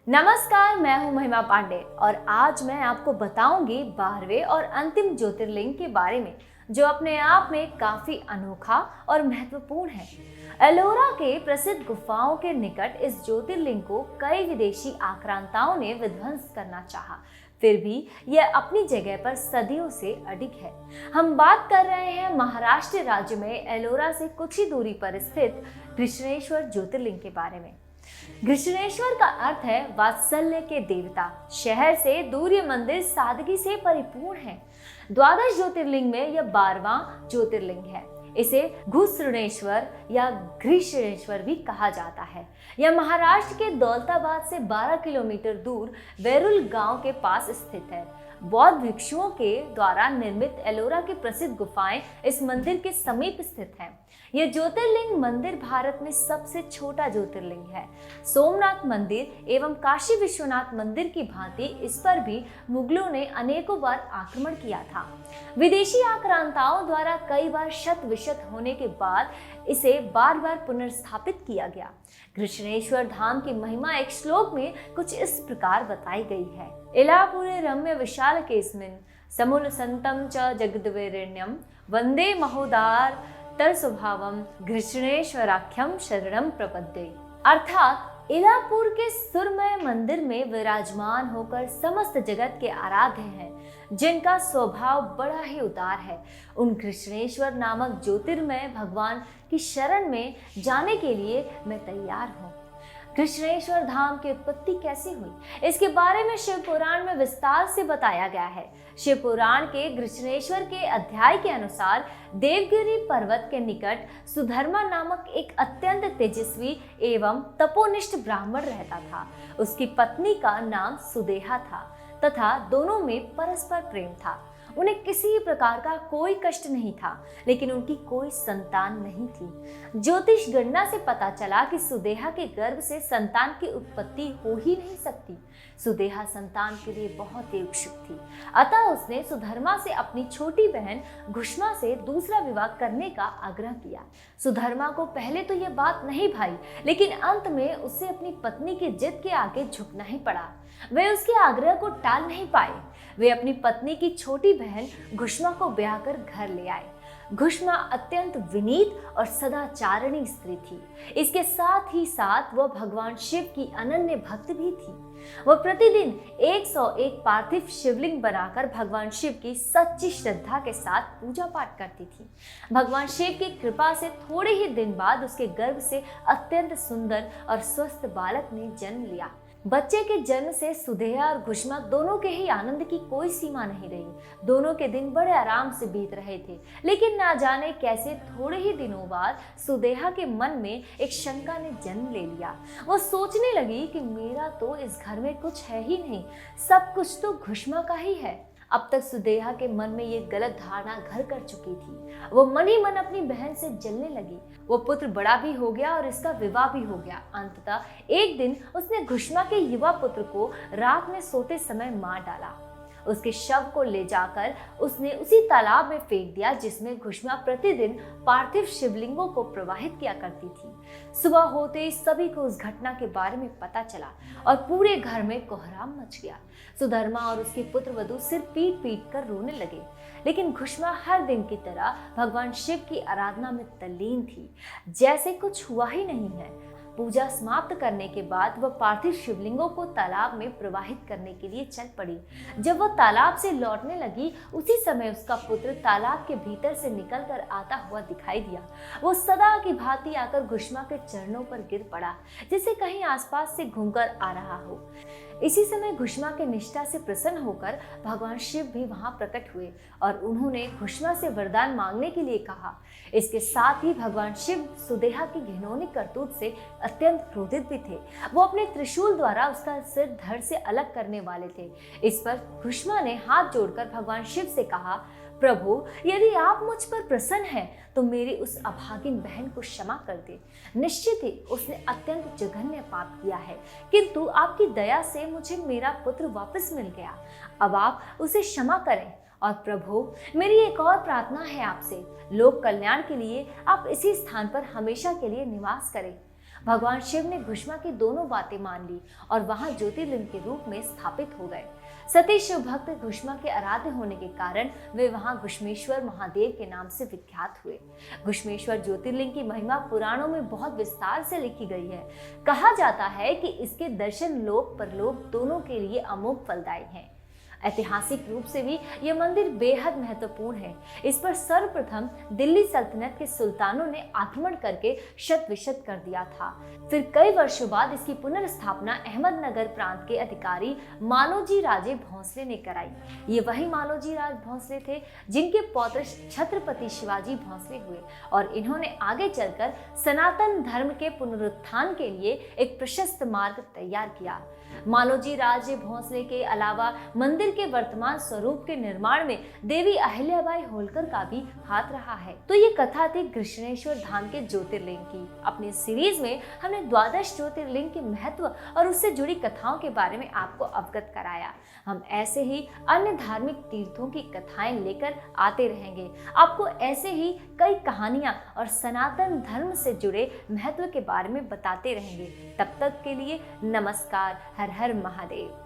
नमस्कार, मैं हूं महिमा पांडे और आज मैं आपको बताऊंगी 12वें और अंतिम ज्योतिर्लिंग के बारे में, जो अपने आप में काफी अनोखा और महत्वपूर्ण है। एलोरा के प्रसिद्ध गुफाओं के निकट इस ज्योतिर्लिंग को कई विदेशी आक्रांताओं ने विध्वंस करना चाहा, फिर भी यह अपनी जगह पर सदियों से अडिग है। हम बात कर रहे हैं महाराष्ट्र राज्य में एलोरा से कुछ ही दूरी पर स्थित घृष्णेश्वर ज्योतिर्लिंग के बारे में। घृष्णेश्वर का अर्थ है वात्सल्य के देवता। शहर से दूर ये मंदिर सादगी से परिपूर्ण है। द्वादश ज्योतिर्लिंग में यह 12वां ज्योतिर्लिंग है। इसे घृष्णेश्वर या घृष्णेश्वर भी कहा जाता है। यह महाराष्ट्र के दौलताबाद से 12 किलोमीटर दूर वेरुल गांव के पास स्थित है। बौद्ध भिक्षुओं के द्वारा निर्मित एलोरा की प्रसिद्ध गुफाएं इस मंदिर के समीप स्थित हैं। यह ज्योतिर्लिंग मंदिर भारत में सबसे छोटा ज्योतिर्लिंग है। सोमनाथ मंदिर एवं काशी विश्वनाथ मंदिर की भांति इस पर भी मुगलों ने अनेकों बार आक्रमण किया था। विदेशी आक्रांताओं द्वारा कई बार शत विशत होने के बाद इसे बार बार पुनर्स्थापित किया गया। घृष्णेश्वर धाम की महिमा एक श्लोक में कुछ इस प्रकार बताई गई है। इलापुरे रम्य विशाल केस्मिन् समूल संतम च जगद्वीरेण्यम वंदे महोदार तर स्वभावम घृष्णेश्वराख्यम शरणम प्रपद्ये। अर्थात इलापुर के सुरमय मंदिर में विराजमान होकर समस्त जगत के आराध्य हैं, जिनका स्वभाव बड़ा ही उदार है, उन घृष्णेश्वर नामक ज्योतिर्मय भगवान की शरण में जाने के लिए मैं तैयार हूँ। घृष्णेश्वर धाम की उत्पत्ति कैसे हुई, इसके बारे में शिव पुराण में विस्तार से बताया गया है। शिव पुराण के घृष्णेश्वर के अध्याय के अनुसार देवगिरी पर्वत के निकट सुधर्मा नामक एक अत्यंत तेजस्वी एवं तपोनिष्ठ ब्राह्मण रहता था। उसकी पत्नी का नाम सुदेहा था तथा दोनों में परस्पर प्रेम था। उन्हें किसी प्रकार का कोई कष्ट नहीं था, लेकिन उनकी कोई संतान नहीं थी। ज्योतिष गणना से पता चला कि सुदेहा के गर्भ से संतान की उत्पत्ति हो ही नहीं सकती। सुदेहा संतान के लिए बहुत ही उत्सुक थी, अतः उसने सुधर्मा से अपनी छोटी बहन घुष्मा से दूसरा विवाह करने का आग्रह किया। सुधर्मा को पहले तो यह बात नहीं भाई, लेकिन अंत में उसे अपनी पत्नी की जिद के आगे झुकना ही पड़ा। वे उसके आग्रह को टाल नहीं पाए। वे अपनी पत्नी की छोटी बहन घुष्मा को ब्याह कर घर ले आए। घुष्मा अत्यंत विनीत और सदाचारणी स्त्री थी। इसके साथ ही साथ वह भगवान शिव की अनन्य भक्त भी थी। वह प्रतिदिन 101 पार्थिव शिवलिंग बनाकर भगवान शिव की सच्ची श्रद्धा के साथ पूजा पाठ करती थी। भगवान शिव की कृपा से थोड़े ही दिन बाद उसके गर्भ से अत्यंत सुंदर और स्वस्थ बालक ने जन्म लिया। बच्चे के जन्म से सुदेहा और घुष्मा दोनों के ही आनंद की कोई सीमा नहीं रही। दोनों के दिन बड़े आराम से बीत रहे थे, लेकिन ना जाने कैसे थोड़े ही दिनों बाद सुदेहा के मन में एक शंका ने जन्म ले लिया। वो सोचने लगी कि मेरा तो इस घर में कुछ है ही नहीं, सब कुछ तो घुष्मा का ही है। अब तक सुदेहा के मन में ये गलत धारणा घर कर चुकी थी। वो मन ही मन अपनी बहन से जलने लगी। वो पुत्र बड़ा भी हो गया और इसका विवाह भी हो गया। अंततः एक दिन उसने घुष्मा के युवा पुत्र को रात में सोते समय मार डाला। उसके शव को ले जाकर उसने उसी तालाब में फेंक दिया जिसमें घुष्मा प्रतिदिन पार्थिव शिवलिंगों को प्रवाहित किया करती थी। सुबह होते ही सभी को उस घटना के बारे में पता चला और पूरे घर में कोहराम मच गया। सुधर्मा और उसके पुत्र वधू सिर पीट पीट कर रोने लगे, लेकिन घुष्मा हर दिन की तरह भगवान शिव की आराधना में तल्लीन थी, जैसे कुछ हुआ ही नहीं है। पूजा समाप्त करने के बाद वह पार्थिव शिवलिंगों को तालाब में प्रवाहित करने के लिए चल पड़ी। जब वह तालाब से लौटने लगी, उसी समय उसका पुत्र तालाब के भीतर से निकलकर आता हुआ दिखाई दिया। वो सदा की भांति आकर घुष्मा के चरणों पर गिर पड़ा, जैसे कहीं आसपास से घूमकर आ रहा हो। इसी समय घुष्मा के निष्ठा से प्रसन्न होकर भगवान शिव भी वहां प्रकट हुए और उन्होंने घुष्मा से वरदान मांगने के लिए कहा। इसके साथ ही भगवान शिव सुदेहा की घिनौनी करतूत से अत्यंत क्रोधित भी थे। वो अपने त्रिशूल द्वारा उसका सिर धड़ से अलग करने वाले थे। इस पर घुष्मा ने हाथ जोड़कर भगवान शिव से कहा, प्रभु, यदि आप मुझ पर प्रसन्न हैं तो मेरी उस अभागिन बहन को क्षमा कर दे। निश्चित ही उसने अत्यंत जघन्य पाप किया है, किंतु आपकी दया से मुझे मेरा पुत्र वापस मिल गया। अब आप उसे क्षमा करें और प्रभु, मेरी एक और प्रार्थना है आपसे, लोक कल्याण के लिए आप इसी स्थान पर हमेशा के लिए निवास करें। भगवान शिव ने घुश्मा की दोनों बातें मान ली और वहां ज्योतिर्लिंग के रूप में स्थापित हो गए। सती शिव भक्त घुश्मा के आराध्य होने के कारण वे वहां घुश्मेश्वर महादेव के नाम से विख्यात हुए। घुश्मेश्वर ज्योतिर्लिंग की महिमा पुराणों में बहुत विस्तार से लिखी गई है। कहा जाता है कि इसके दर्शन लोक परलोक दोनों के लिए अमोघ फलदायी हैं। ऐतिहासिक रूप से भी यह मंदिर बेहद महत्वपूर्ण है। इस पर सर्वप्रथम दिल्ली सल्तनत के सुल्तानों ने आक्रमण करके शत विशत कर दिया था। फिर कई वर्षों बाद इसकी पुनर्स्थापना अहमदनगर प्रांत के अधिकारी मालोजी राजे भोंसले ने कराई। ये वही मालोजी राज भोंसले थे जिनके पौत्र छत्रपति शिवाजी भोंसले हुए और इन्होंने आगे चलकर सनातन धर्म के पुनरुत्थान के लिए एक प्रशस्त मार्ग तैयार किया। मालोजी राजे भोंसले के अलावा मंदिर के वर्तमान स्वरूप के निर्माण में देवी अहिल्याबाई होलकर का भी हाथ रहा है। तो ये कथा थी कृष्णेश्वर धाम के ज्योतिर्लिंग की। अपनी सीरीज में हमने द्वादश ज्योतिर्लिंग के महत्व और उससे जुड़ी कथाओं के बारे में आपको अवगत कराया। हम ऐसे ही अन्य धार्मिक तीर्थों की कथाएं लेकर आते रहेंगे। आपको ऐसे ही कई कहानियां और सनातन धर्म से जुड़े महत्व के बारे में बताते रहेंगे। तब तक के लिए नमस्कार। हर हर महादेव।